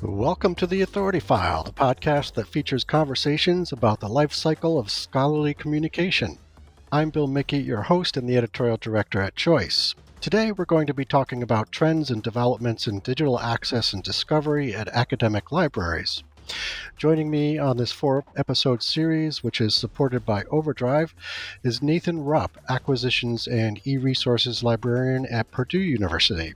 Welcome to the Authority File, the podcast that features conversations about the life cycle of scholarly communication. I'm Bill Mickey, your host and the editorial director at Choice. Today we're going to be talking about trends and developments in digital access and discovery at academic libraries. Joining me on this 4-episode series, which is supported by Overdrive, is Nathan Rupp, Acquisitions and E-Resources Librarian at Purdue University.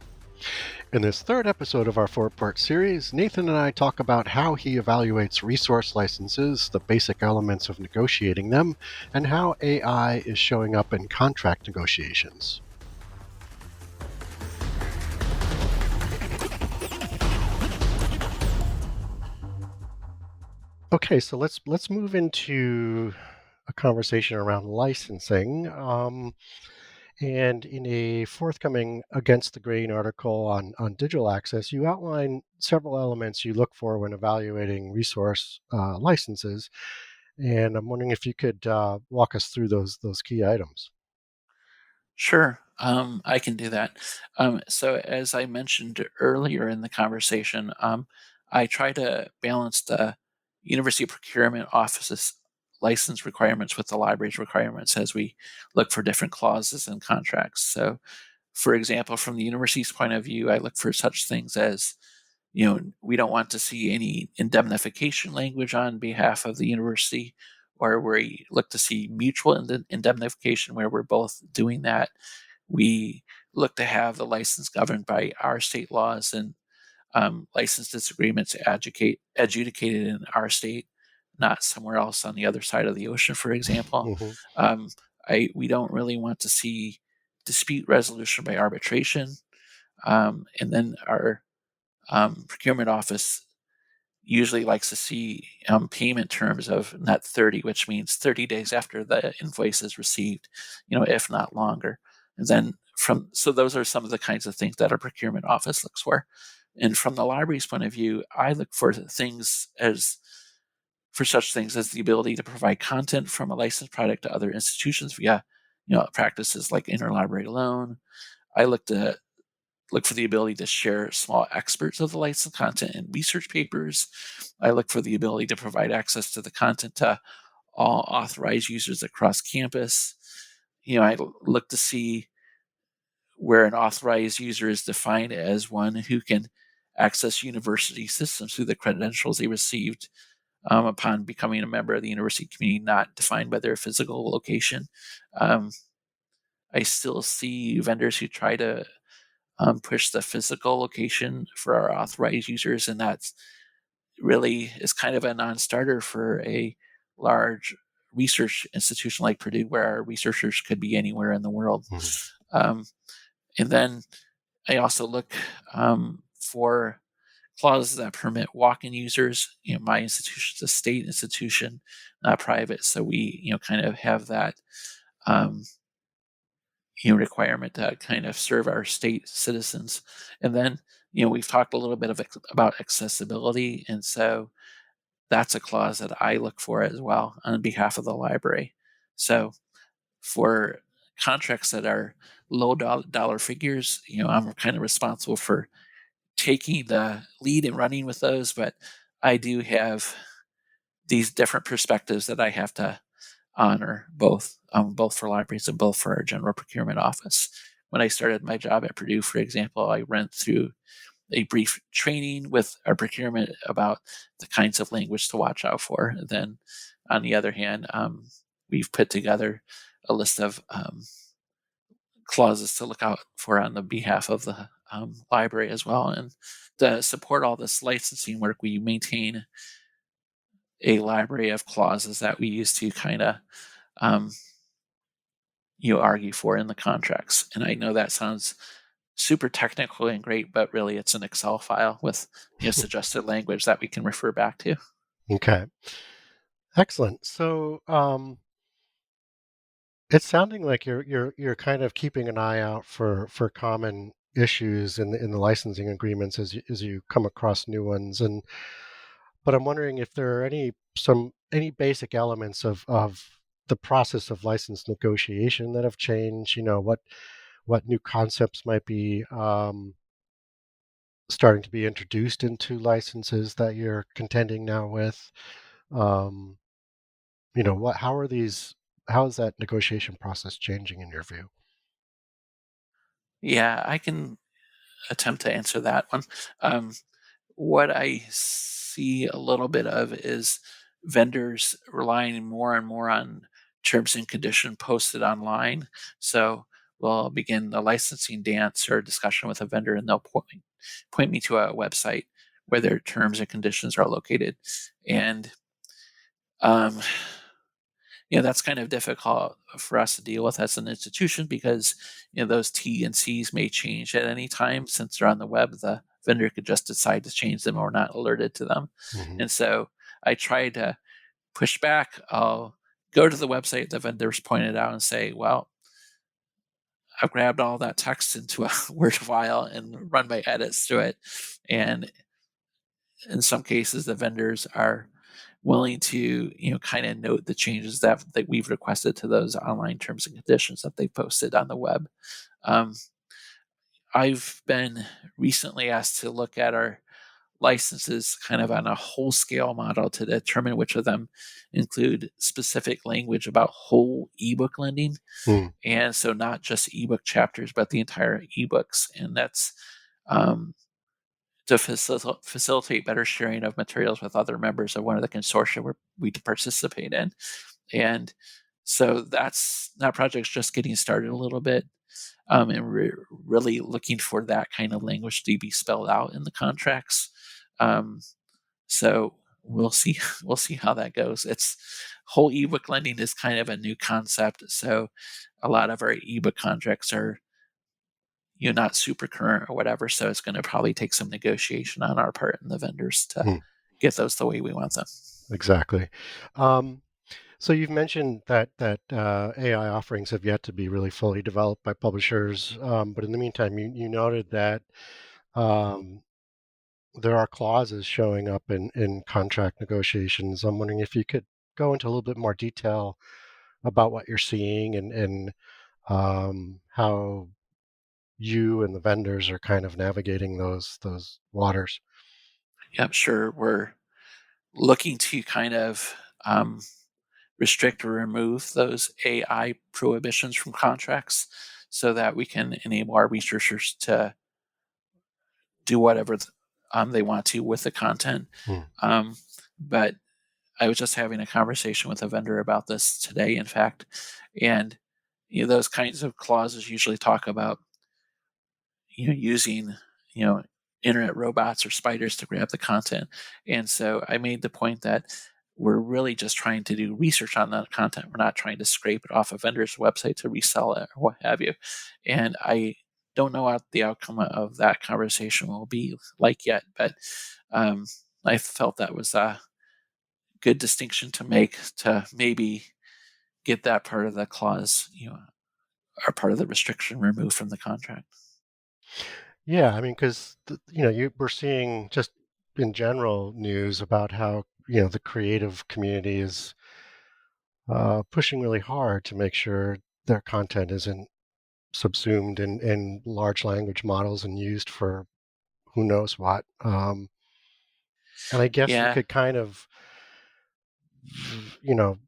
In this third episode of our 4-part series, Nathan and I talk about how he evaluates resource licenses, the basic elements of negotiating them, and how AI is showing up in contract negotiations. Okay, so let's move into a conversation around licensing. And in a forthcoming Against the Grain article on digital access, you outline several elements you look for when evaluating resource licenses. And I'm wondering if you could walk us through those key items. Sure, I can do that. So as I mentioned earlier in the conversation, I try to balance the University Procurement Office's license requirements with the library's requirements as we look for different clauses in contracts. So, for example, from the university's point of view, I look for such things as, we don't want to see any indemnification language on behalf of the university, or we look to see mutual indemnification where we're both doing that. We look to have the license governed by our state laws and license disagreements adjudicated in our state, not somewhere else on the other side of the ocean, for example. Mm-hmm. Um, we don't really want to see dispute resolution by arbitration. And then our procurement office usually likes to see payment terms of net 30, which means 30 days after the invoice is received, if not longer. And then so those are some of the kinds of things that our procurement office looks for. And from the library's point of view, I look for such things as the ability to provide content from a licensed product to other institutions via, practices like interlibrary loan. I look for the ability to share small excerpts of the licensed content in research papers. I look for the ability to provide access to the content to all authorized users across campus. I look to see where an authorized user is defined as one who can access university systems through the credentials they received upon becoming a member of the university community, not defined by their physical location. Um, I still see vendors who try to push the physical location for our authorized users, and that's really is kind of a non-starter for a large research institution like Purdue, where our researchers could be anywhere in the world. Mm-hmm. Um, and then I also look for clauses that permit walk-in users. My institution is a state institution, not private, so we kind of have that um, requirement to kind of serve our state citizens. And then we've talked a little bit about accessibility, and so that's a clause that I look for as well on behalf of the library. So for contracts that are low dollar figures, I'm kind of responsible for taking the lead and running with those, but I do have these different perspectives that I have to honor, both for libraries and both for our general procurement office. When I started my job at Purdue, for example, I went through a brief training with our procurement about the kinds of language to watch out for. And then, on the other hand, we've put together a list of clauses to look out for on the behalf of the library as well. And to support all this licensing work, we maintain a library of clauses that we use to kind of um, argue for in the contracts. And I know that sounds super technical and great, but really it's an Excel file with suggested language that we can refer back to. Okay, excellent. So it's sounding like you're kind of keeping an eye out for common issues in the licensing agreements as you come across new ones. But I'm wondering if there are any basic elements of the process of license negotiation that have changed. What new concepts might be starting to be introduced into licenses that you're contending now with? Um, how is that negotiation process changing in your view? Yeah, I can attempt to answer that one. Um, what I see a little bit of is vendors relying more and more on terms and condition posted online. So we'll begin the licensing dance or discussion with a vendor, and they'll point me to a website where their terms and conditions are located. And um, that's kind of difficult for us to deal with as an institution because those T and C's may change at any time. Since they're on the web, the vendor could just decide to change them or not alerted to them. Hmm. And so I try to push back. I'll go to the website the vendors pointed out and say, well, I've grabbed all that text into a Word file and run my edits to it. And in some cases, the vendors are willing to kind of note the changes that we've requested to those online terms and conditions that they posted on the web. um, I've been recently asked to look at our licenses kind of on a whole scale model to determine which of them include specific language about whole ebook lending, Mm. and so not just ebook chapters but the entire ebooks. And that's um, to facilitate better sharing of materials with other members of one of the consortia we participate in. And so that project's just getting started a little bit, and we're really looking for that kind of language to be spelled out in the contracts. Um, so we'll see we'll see how that goes. It's whole ebook lending is kind of a new concept, so a lot of our ebook contracts are not super current or whatever. So it's going to probably take some negotiation on our part and the vendors to Mm. get those the way we want them. Exactly. Um, so you've mentioned that AI offerings have yet to be really fully developed by publishers, but in the meantime, you noted that um, there are clauses showing up in contract negotiations. I'm wondering if you could go into a little bit more detail about what you're seeing and how you and the vendors are kind of navigating those waters. Yep, sure. We're looking to kind of restrict or remove those AI prohibitions from contracts so that we can enable our researchers to do whatever they want to with the content. Mm. Um, but I was just having a conversation with a vendor about this today, in fact, and those kinds of clauses usually talk about using you know internet robots or spiders to grab the content. And so I made the point that we're really just trying to do research on that content. We're not trying to scrape it off a vendor's website to resell it or what have you. And I don't know what the outcome of that conversation will be like yet, but um, I felt that was a good distinction to make to maybe get that part of the clause, or part of the restriction removed from the contract. Yeah, I mean, because we're seeing just in general news about how the creative community is pushing really hard to make sure their content isn't subsumed in large language models and used for who knows what. And I guess you Yeah. could kind of, you know,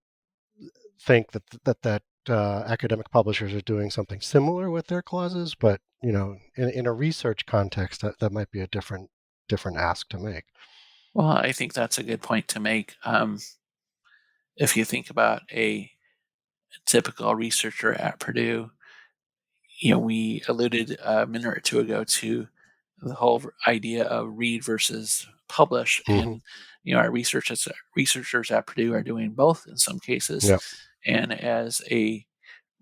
think that academic publishers are doing something similar with their clauses, but in a research context, that might be a different ask to make. Well, I think that's a good point to make. If you think about a typical researcher at Purdue, we alluded a minute or two ago to the whole idea of read versus publish, Hmm. and our researchers at Purdue are doing both in some cases. Yeah. And as a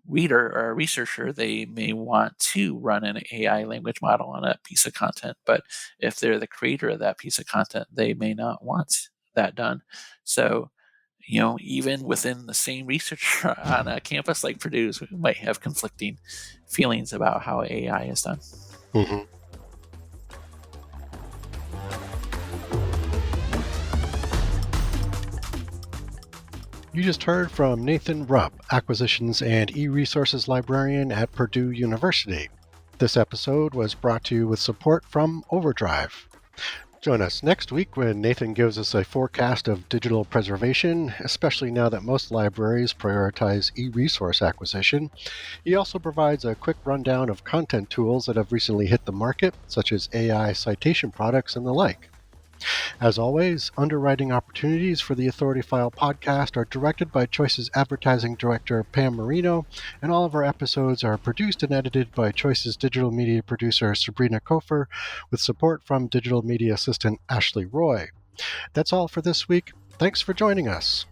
reader or a researcher, they may want to run an AI language model on a piece of content, but if they're the creator of that piece of content, they may not want that done. So, even within the same researcher on a campus like Purdue's, we might have conflicting feelings about how AI is done. Hmm. You just heard from Nathan Rupp, Acquisitions and E-Resources Librarian at Purdue University. This episode was brought to you with support from Overdrive. Join us next week when Nathan gives us a forecast of digital preservation, especially now that most libraries prioritize e-resource acquisition. He also provides a quick rundown of content tools that have recently hit the market, such as AI citation products and the like. As always, underwriting opportunities for the Authority File podcast are directed by Choice's advertising director, Pam Marino, and all of our episodes are produced and edited by Choice's digital media producer, Sabrina Kofer, with support from digital media assistant Ashley Roy. That's all for this week. Thanks for joining us.